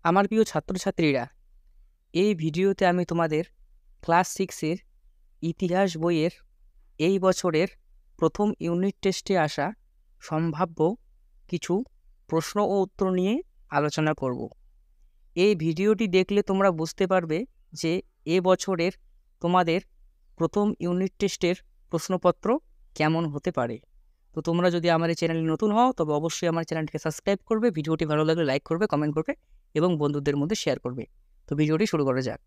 আমার প্রিয় ছাত্রছাত্রীরা, এই ভিডিওতে আমি তোমাদের ক্লাস 6-এর ইতিহাস বইয়ের এই বছরের প্রথম ইউনিট টেস্টে আসা সম্ভাব্য কিছু প্রশ্ন ও উত্তর নিয়ে আলোচনা করব। এই ভিডিওটি দেখলে তোমরা বুঝতে পারবে যে এ বছরের তোমাদের প্রথম ইউনিট টেস্টের প্রশ্নপত্র কেমন হতে পারে। তো তোমরা যদি আমার এই চ্যানেলে নতুন হও তবে অবশ্যই আমার চ্যানেলটিকে সাবস্ক্রাইব করবে, ভিডিওটি ভালো লাগলে লাইক করবে, কমেন্ট করবে এবং বন্ধুদের মধ্যে শেয়ার করবে। তো ভিডিওটি শুরু করা যাক।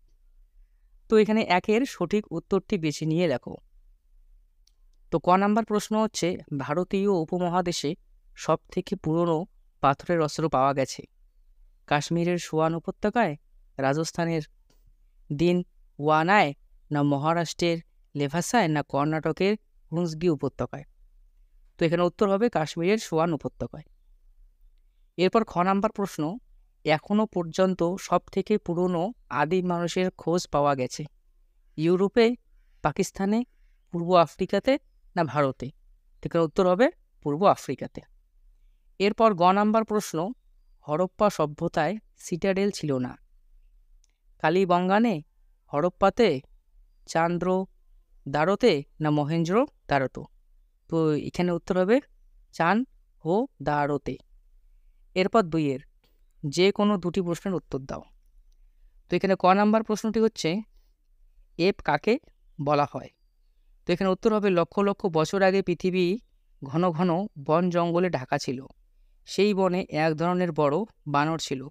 তো এখানে একের সঠিক উত্তরটি বেছে নিয়ে লেখো। তো ক নাম্বার প্রশ্ন হচ্ছে, ভারতীয় উপমহাদেশে সব থেকে পুরনো পাথরের অস্ত্র পাওয়া গেছে কাশ্মীরের সোয়ান উপত্যকায়, রাজস্থানের দিন ওয়ানায়, না মহারাষ্ট্রের লেভাসায়, না কর্ণাটকের হুন্সগি উপত্যকায়। তো এখানে উত্তর হবে কাশ্মীরের সোয়ান উপত্যকায়। এরপর খ নাম্বার প্রশ্ন, এখনো পর্যন্ত সব থেকে পুরনো আদিম মানুষের খোঁজ পাওয়া গেছে ইউরোপে, পাকিস্তানে, পূর্ব আফ্রিকাতে, না ভারতে। এখানে উত্তর হবে পূর্ব আফ্রিকাতে। এরপর গ নাম্বার প্রশ্ন, হরপ্পা সভ্যতায় সিটাডেল ছিল না কালীবঙ্গানে, হরপ্পাতে, চান্দ্র দারোতে, না মহেন্দ্র দারোতো। তো এখানে উত্তর হবে চান ও দারোতে। এরপর দুইয়ের যে কোনো দুটি প্রশ্নের উত্তর দাও। তো এখানে ক নাম্বার প্রশ্নটি হচ্ছে, এপ কাকে বলা হয়। তো এখানে উত্তর হবে লক্ষ লক্ষ বছর আগে পৃথিবী ঘন ঘন বন জঙ্গলে ঢাকা ছিল। সেই বনে এক ধরনের বড় বানর ছিল,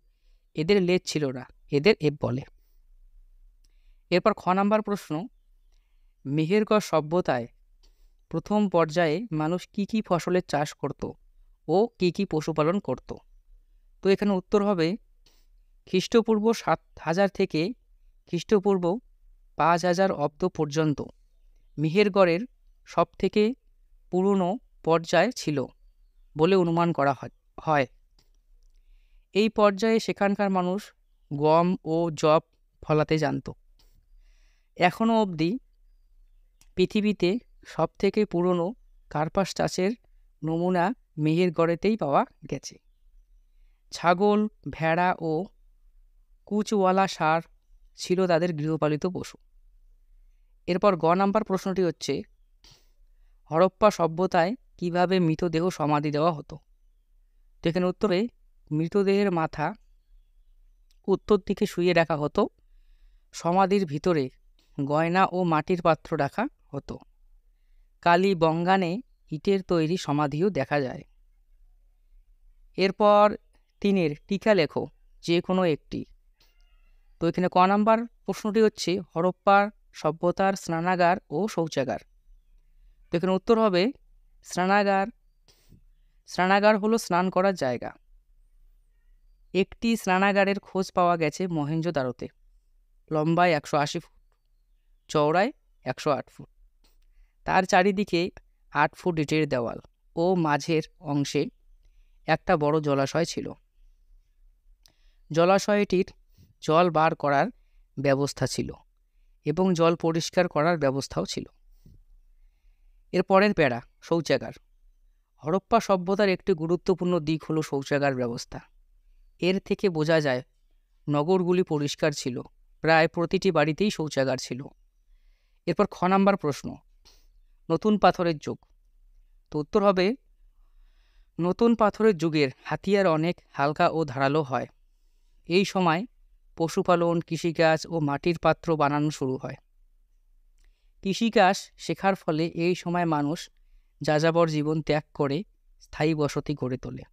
এদের লেজ ছিল না, এদের এপ বলে। এরপর খ নাম্বার প্রশ্ন, মেহেরগড় সভ্যতায় প্রথম পর্যায়ে মানুষ কি কি ফসলের চাষ করত ও কি কি পশুপালন করত। তো এখানে উত্তর হবে খ্রিস্টপূর্ব 7000 থেকে খ্রিস্টপূর্ব 5000 অব্দ পর্যন্ত মেহেরগড়ের সবথেকে পুরনো পর্যায় ছিল বলে অনুমান করা হয়। এই পর্যায়ে সেখানকার মানুষ গম ও যব ফলাতে জানত। এখনও অবধি পৃথিবীতে সবথেকে পুরনো কার্পাস চাষের নমুনা মেহেরগড়েতেই পাওয়া গেছে। ছাগল, ভেড়া ও কুচওয়ালা ষাঁড় ছিল তাদের গৃহপালিত পশু। এরপর গ নাম্বার প্রশ্নটি হচ্ছে, হরপ্পা সভ্যতায় কিভাবে মৃতদেহ সমাধি দেওয়া হতো। তো এখানে উত্তরে মৃতদেহের মাথা উত্তর দিকে শুইয়ে রাখা হতো, সমাধির ভিতরে গয়না ও মাটির পাত্র রাখা হতো। কালীবঙ্গানে ইটের তৈরি সমাধিও দেখা যায়। এরপর তিনের টিকা লেখো যে কোনো একটি। তো এখানে ক নাম্বার প্রশ্নটি হচ্ছে, হরপ্পার সভ্যতার স্নানাগার ও শৌচাগার। তো এখানে উত্তর হবে স্নানাগার। স্নানাগার হলো স্নান করার জায়গা। একটি স্নানাগারের খোঁজ পাওয়া গেছে মহেঞ্জোদারোতে, লম্বায় 180 ফুট, চওড়ায় 108 ফুট। তার চারিদিকে 8 ফুট ইটের দেওয়াল ও মাঝের অংশে একটা বড় জলাশয় ছিল। জলাশয়টির জল বার করার ব্যবস্থা ছিল এবং জল পরিষ্কার করার ব্যবস্থাও ছিল। এর পরের প্যারা শৌচাগার। হরপ্পা সভ্যতার একটি গুরুত্বপূর্ণ দিক হলো শৌচাগার ব্যবস্থা। এর থেকে বোঝা যায় নগরগুলি পরিষ্কার ছিল, প্রায় প্রতিটি বাড়িতেই শৌচাগার ছিল। এরপর খ নাম্বার প্রশ্ন, নতুন পাথরের যুগ। তো উত্তর হবে নতুন পাথরের যুগের হাতিয়ার অনেক হালকা ও ধারালো হয়। এই সময় পশুপালন, কৃষিকাজ ও মাটির পাত্র বানানো শুরু হয়। কৃষিকাজ শেখার ফলে এই সময় মানুষ যাযাবর জীবন ত্যাগ করে স্থায়ী বসতি গড়ে তোলে।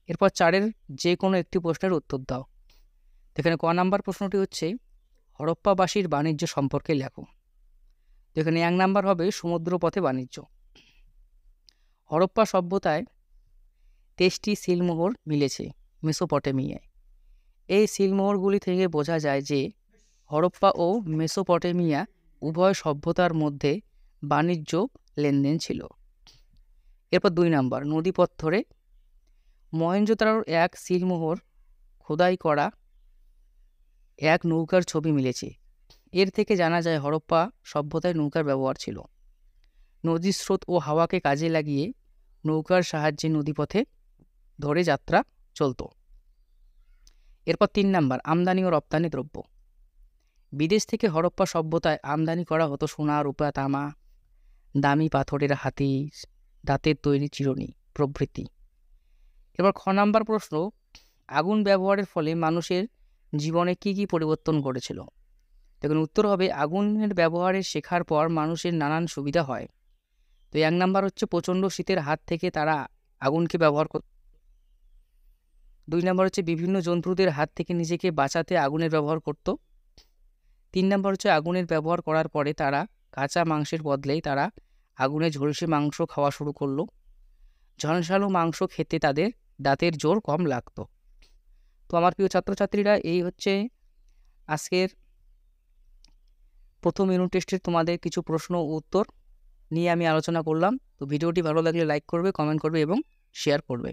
এরপর চারের যে কোনো একটি প্রশ্নের উত্তর দাও। এখানে ক নাম্বার প্রশ্নটি হচ্ছে, হরপ্পাবাসীর বাণিজ্য সম্পর্কে লেখো। তো এখানে 1 নাম্বার হবে সমুদ্রপথে বাণিজ্য। হরপ্পা সভ্যতায় 23টি সিলমোহর মিলেছে মেসোপটেমিয়ায়। এই সিলমোহরগুলি থেকে বোঝা যায় যে হরপ্পা ও মেসোপটেমিয়া উভয় সভ্যতার মধ্যে বাণিজ্য লেনদেন ছিল। এরপর 2 নাম্বার নদীপথরে মহেঞ্জোদারোর এক সিলমোহর খোদাই করা এক নৌকার ছবি মিলেছে। এর থেকে জানা যায় হরপ্পা সভ্যতায় নৌকার ব্যবহার ছিল। নদীর স্রোত ও হাওয়াকে কাজে লাগিয়ে নৌকার সাহায্যে নদীপথে ধরে যাত্রা চলত। এরপর 3 নাম্বার আমদানি ও রপ্তানি দ্রব্য। বিদেশ থেকে হরপ্পা সভ্যতায় আমদানি করা হতো সোনা, রূপা, তামা, দামি পাথরের হাতির দাঁতের তৈরি চিরুনি প্রভৃতি। এবার খ নাম্বার প্রশ্ন, আগুন ব্যবহারের ফলে মানুষের জীবনে কি কি পরিবর্তন ঘটেছিল? দেখুন উত্তর হবে আগুনের ব্যবহারে শেখার পর মানুষের নানান সুবিধা হয়। তো 1 নাম্বার হচ্ছে প্রচণ্ড শীতের হাত থেকে তারা আগুনকে ব্যবহার করত। 2 নাম্বার হচ্ছে বিভিন্ন জন্তুদের হাত থেকে নিজেকে বাঁচাতে আগুনের ব্যবহার করত। 3 নাম্বার হচ্ছে আগুনের ব্যবহার করার পরে তারা কাঁচা মাংসের বদলেই তারা আগুনে ঝলসে মাংস খাওয়া শুরু করলো। ঝলসালো মাংস খেতে তাদের দাঁতের জোর কম লাগতো। তো আমার প্রিয় ছাত্রছাত্রীরা, এই হচ্ছে আজকের প্রথম ইউনিট টেস্টের তোমাদের কিছু প্রশ্ন ও উত্তর নিয়ে আমি আলোচনা করলাম। তো ভিডিওটি ভালো লাগলে লাইক করবে, কমেন্ট করবে এবং শেয়ার করবে।